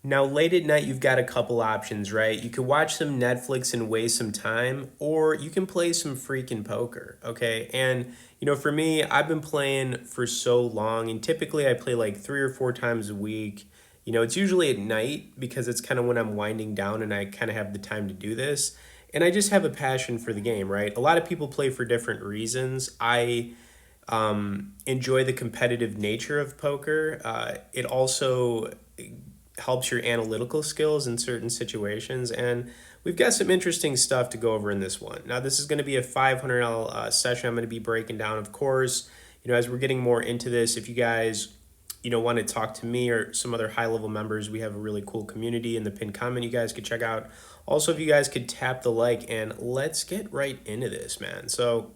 Now, late at night, you've got a couple options, right? You can watch some Netflix and waste some time, or you can play some freaking poker, okay? And, for me, I've been playing for so long, and typically I play like 3 or 4 times a week. It's usually at night because it's kind of when I'm winding down and I kind of have the time to do this. And I just have a passion for the game, right? A lot of people play for different reasons. I enjoy the competitive nature of poker. It also helps your analytical skills in certain situations. And we've got some interesting stuff to go over in this one. Now, this is going to be a $500 session I'm going to be breaking down. Of course, as we're getting more into this, if you guys, want to talk to me or some other high level members, we have a really cool community in the pinned comment you guys could check out. Also, if you guys could tap the like, and let's get right into this, man. So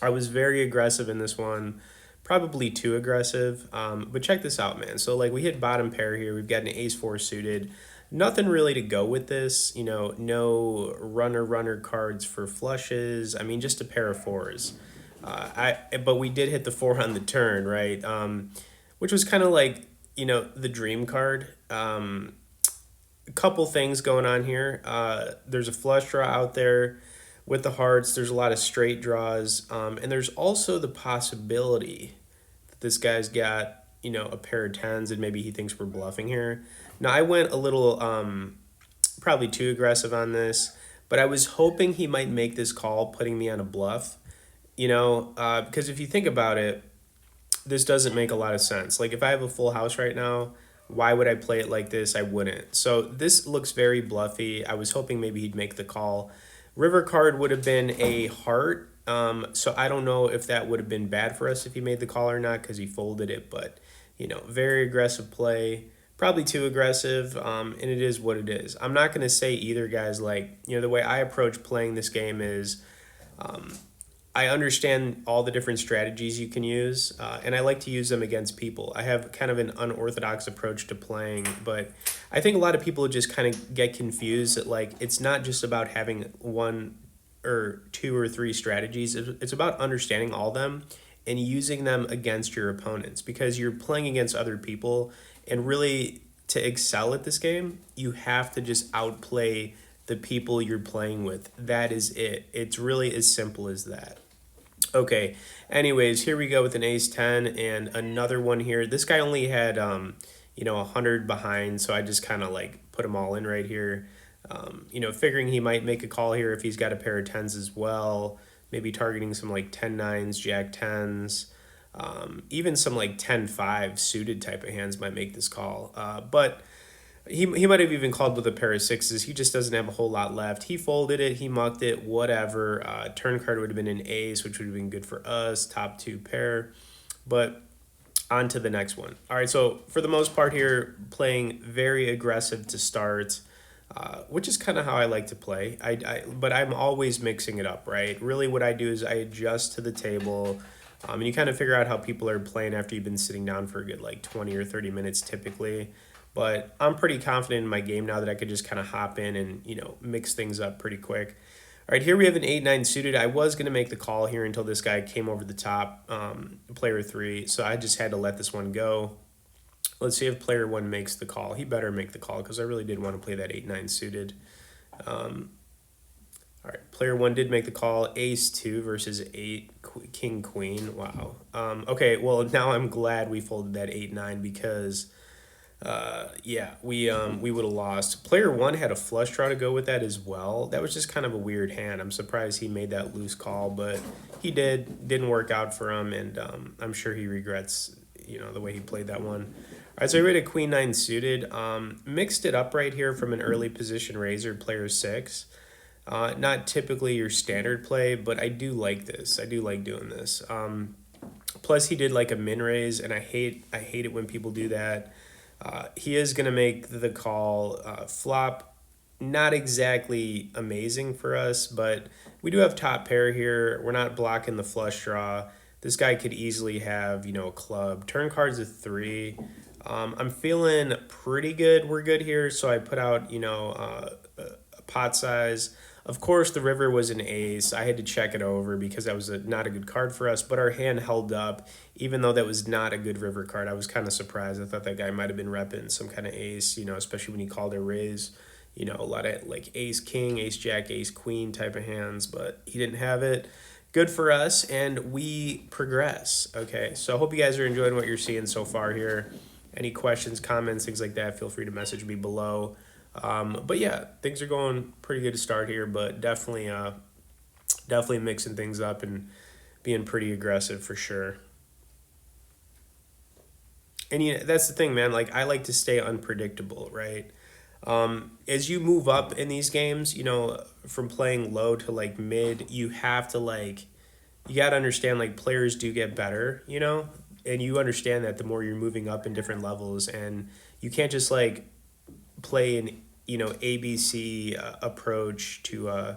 I was very aggressive in this one, probably too aggressive. But check this out, man. So like we hit bottom pair here. We've got an ace four suited. Nothing really to go with this. No runner cards for flushes. I mean, just a pair of fours. But we did hit the four on the turn, right? Which was kind of like the dream card. A couple things going on here. There's a flush draw out there with the hearts. There's a lot of straight draws, and there's also the possibility that this guy's got a pair of tens, and maybe he thinks we're bluffing here. Now I went a little probably too aggressive on this, but I was hoping he might make this call, putting me on a bluff. Because if you think about it, this doesn't make a lot of sense. Like if I have a full house right now, why would I play it like this? I wouldn't. So this looks very bluffy. I was hoping maybe he'd make the call. River card would have been a heart. So I don't know if that would have been bad for us if he made the call or not because he folded it. But, very aggressive play. Probably too aggressive, and it is what it is. I'm not going to say either, guys. Like, the way I approach playing this game is I understand all the different strategies you can use, and I like to use them against people. I have kind of an unorthodox approach to playing, but I think a lot of people just kind of get confused that, like, it's not just about having one or two or three strategies. It's about understanding all of them and using them against your opponents because you're playing against other people, and really to excel at this game, you have to just outplay the people you're playing with. That is it. It's really as simple as that. Okay, anyways, here we go with an ace 10 and another one here. This guy only had 100 behind, so I just kind of like put them all in right here. Figuring he might make a call here if he's got a pair of tens as well, maybe targeting some like 10-9s, jack 10s, even some like 10-5 suited type of hands might make this call. But he might have even called with a pair of sixes. He just doesn't have a whole lot left. He folded it. He mucked it. Whatever. Turn card would have been an ace, which would have been good for us. Top two pair. But on to the next one. All right, so for the most part here, playing very aggressive to start, which is kind of how I like to play. But I'm always mixing it up, right? Really what I do is I adjust to the table, and you kind of figure out how people are playing after you've been sitting down for a good like 20 or 30 minutes typically. But I'm pretty confident in my game now that I could just kind of hop in and, mix things up pretty quick. All right, here we have an 8-9 suited. I was going to make the call here until this guy came over the top, player 3. So I just had to let this one go. Let's see if player 1 makes the call. He better make the call because I really did want to play that 8-9 suited. All right, player 1 did make the call. Ace 2 versus 8, king, queen. Wow. Okay, well, now I'm glad we folded that 8-9 because we would have lost. Player 1 had a flush draw to go with that as well. That was just kind of a weird hand. I'm surprised he made that loose call, but he didn't work out for him, and I'm sure he regrets the way he played that one. All right, so we had a queen 9 suited. Mixed it up right here from an early position raiser, player 6. Not typically your standard play, but I do like this. I do like doing this. Plus he did like a min raise, and I hate it when people do that. He is going to make the call. Flop, not exactly amazing for us, but we do have top pair here. We're not blocking the flush draw. This guy could easily have, a club. Turn card's a 3. I'm feeling pretty good. We're good here, so I put out, a pot size Of course, the river was an ace. I had to check it over because that was not a good card for us, but our hand held up. Even though that was not a good river card, I was kind of surprised. I thought that guy might have been repping some kind of ace, especially when he called a raise. A lot of like ace king, ace jack, ace queen type of hands, but he didn't have it. Good for us, and we progress. Okay, so I hope you guys are enjoying what you're seeing so far here. Any questions, comments, things like that, feel free to message me below. But yeah, things are going pretty good to start here, but definitely mixing things up and being pretty aggressive for sure. And that's the thing, man. Like I like to stay unpredictable, right? As you move up in these games, from playing low to like mid, you got to understand like players do get better, and you understand that the more you're moving up in different levels, and you can't just like play an ABC approach to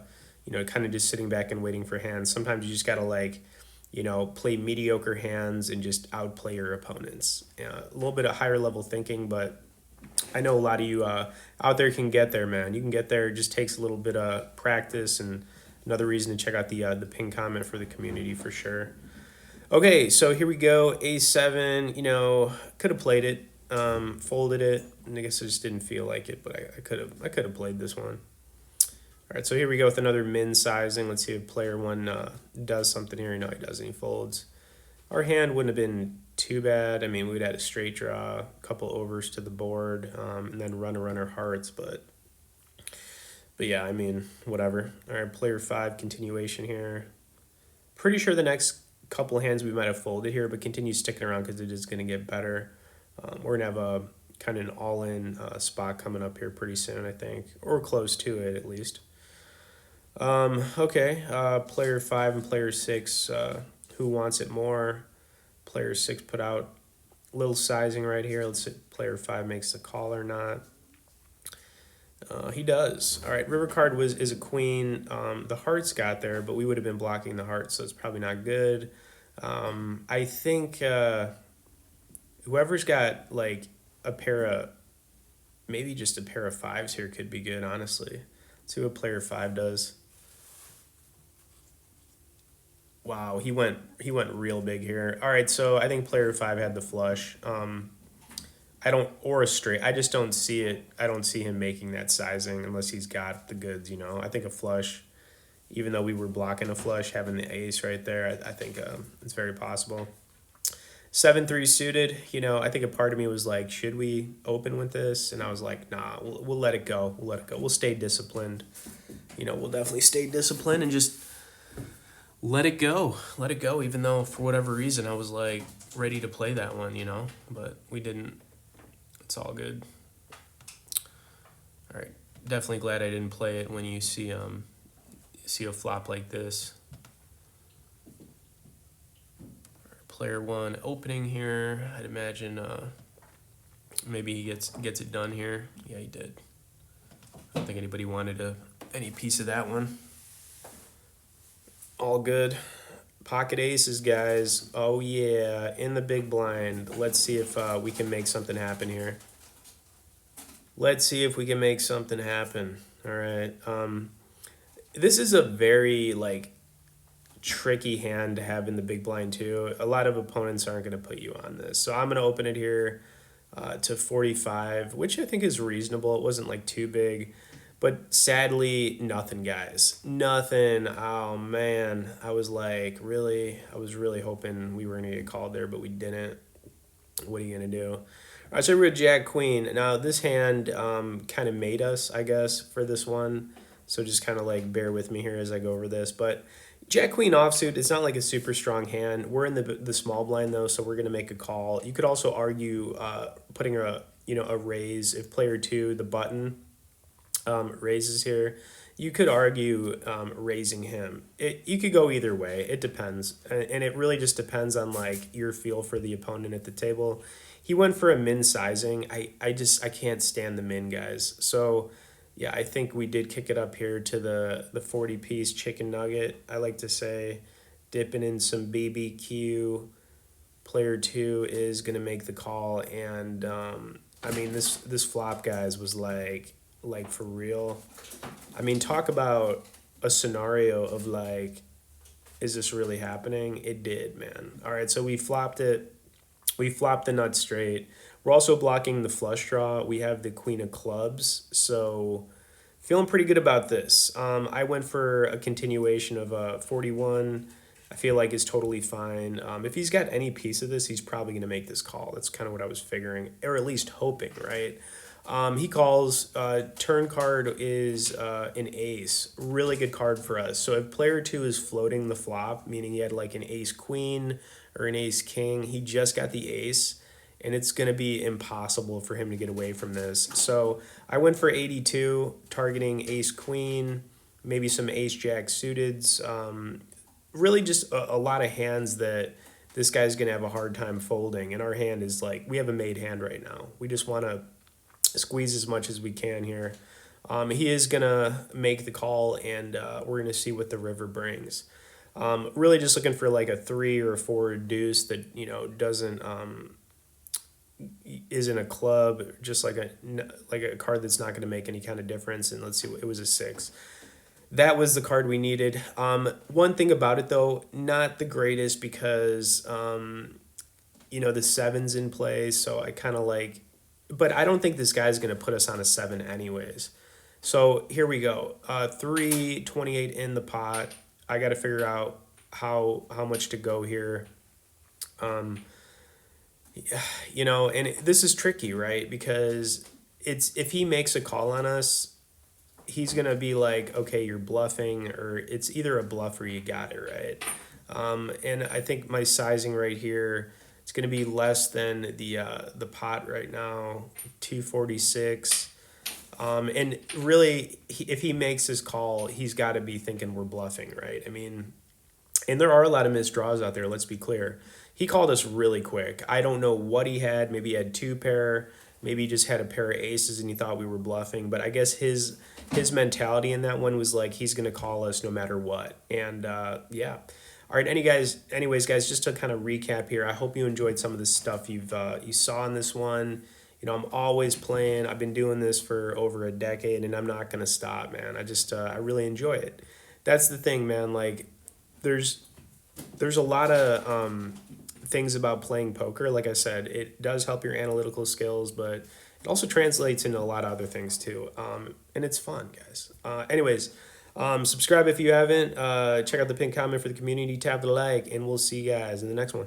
kind of just sitting back and waiting for hands. Sometimes you just gotta like play mediocre hands and just outplay your opponents. A little bit of higher level thinking, but I know a lot of you out there can get there, man. You can get there. It just takes a little bit of practice, and another reason to check out the pin comment for the community for sure. Okay, so here we go. A7. Could have played it, folded it, and I guess I just didn't feel like it, but I could have played this one. All right, so here we go with another min sizing. Let's see if player one does something here. No, he doesn't. He folds. Our hand wouldn't have been too bad. I mean, we'd had a straight draw, a couple overs to the board, and then runner hearts, but yeah, I mean, whatever. All right, player five, continuation here. Pretty sure the next couple hands we might have folded here, but continue sticking around because it is going to get better. We're going to have a kind of an all-in spot coming up here pretty soon, I think, or close to it at least. Okay, player five and player six, who wants it more? Player six put out a little sizing right here. Let's see if player five makes the call or not. He does. All right, river card is a queen. The hearts got there, but we would have been blocking the hearts, so it's probably not good. I think whoever's got like a pair of, maybe just a pair of fives here could be good, honestly. Let's see what player five does. Wow, he went real big here. All right, so I think player five had the flush. Or a straight. I just don't see it. I don't see him making that sizing unless he's got the goods, I think a flush, even though we were blocking a flush, having the ace right there, I think it's very possible. 7-3 suited, I think a part of me was like, should we open with this? And I was like, nah, we'll let it go. We'll let it go. We'll stay disciplined. We'll definitely stay disciplined and just let it go. Let it go, even though for whatever reason I was like ready to play that one, but we didn't. It's all good. All right, definitely glad I didn't play it when you see a flop like this. Player one opening here. I'd imagine maybe he gets it done here. Yeah, he did. I don't think anybody wanted any piece of that one. All good. Pocket aces, guys. Oh yeah, in the big blind. Let's see if we can make something happen here. Let's see if we can make something happen. All right. This is a very like tricky hand to have in the big blind too. A lot of opponents aren't going to put you on this. So I'm going to open it here to 45, which I think is reasonable. It wasn't like too big. But sadly, nothing, guys. Nothing. Oh, man. I was like, really? I was really hoping we were going to get called there, but we didn't. What are you going to do? All right, so we're at Jack Queen. Now, this hand kind of made us, I guess, for this one. So just kind of like bear with me here as I go over this. But Jack Queen offsuit, it's not like a super strong hand. We're in the small blind, though, so we're going to make a call. You could also argue putting a raise. If player two, the button, raises here, you could argue raising him. You could go either way. It depends, and it really just depends on like your feel for the opponent at the table. He went for a min sizing. I can't stand the min guys. So yeah, I think we did kick it up here to the 40 piece chicken nugget. I like to say, dipping in some BBQ. Player two is gonna make the call, and I mean this flop guys was like for real. I mean, talk about a scenario of like, is this really happening? It did, man. All right, so we flopped it. We flopped the nut straight. We're also blocking the flush draw. We have the queen of clubs, so feeling pretty good about this. I went for a continuation of 41. I feel like is totally fine. If he's got any piece of this, he's probably going to make this call. That's kind of what I was figuring, or at least hoping, right? He calls. Turn card is an ace. Really good card for us. So if player two is floating the flop, meaning he had like an ace queen or an ace king, he just got the ace, and it's going to be impossible for him to get away from this. So I went for 82, targeting ace queen, maybe some ace jack suiteds. Really just a lot of hands that this guy's going to have a hard time folding. And our hand is like, we have a made hand right now. We just want to squeeze as much as we can here. He is going to make the call, and we're going to see what the river brings. Really just looking for like a 3 or a 4 deuce that, you know, doesn't isn't a club, just like a card that's not going to make any kind of difference. And let's see, it was a 6. That was the card we needed. One thing about it though, not the greatest, because you know, the 7's in play, so I kind of like, but I don't think this guy's going to put us on a 7 anyways. So here we go. 328 in the pot. I got to figure out how much to go here. You know, and this is tricky, right? Because it's, if he makes a call on us, he's going to be like, okay, you're bluffing, or it's either a bluff or you got it, right? And I think my sizing right here, it's going to be less than the pot right now, 246. And really, if he makes his call, he's got to be thinking we're bluffing, right? I mean, and there are a lot of missed draws out there, let's be clear. He called us really quick. I don't know what he had. Maybe he had 2 pair. Maybe he just had a pair of aces and he thought we were bluffing. But I guess his mentality in that one was like, he's going to call us no matter what. And yeah. All right, anyways, guys, just to kind of recap here, I hope you enjoyed some of the stuff you saw in this one. You know, I'm always playing. I've been doing this for over a decade, and I'm not going to stop, man. I really enjoy it. That's the thing, man. Like, there's a lot of things about playing poker. Like I said, it does help your analytical skills, but it also translates into a lot of other things too. And it's fun, guys. Anyways, subscribe if you haven't. Check out the pinned comment for the community. Tap the like, and we'll see you guys in the next one.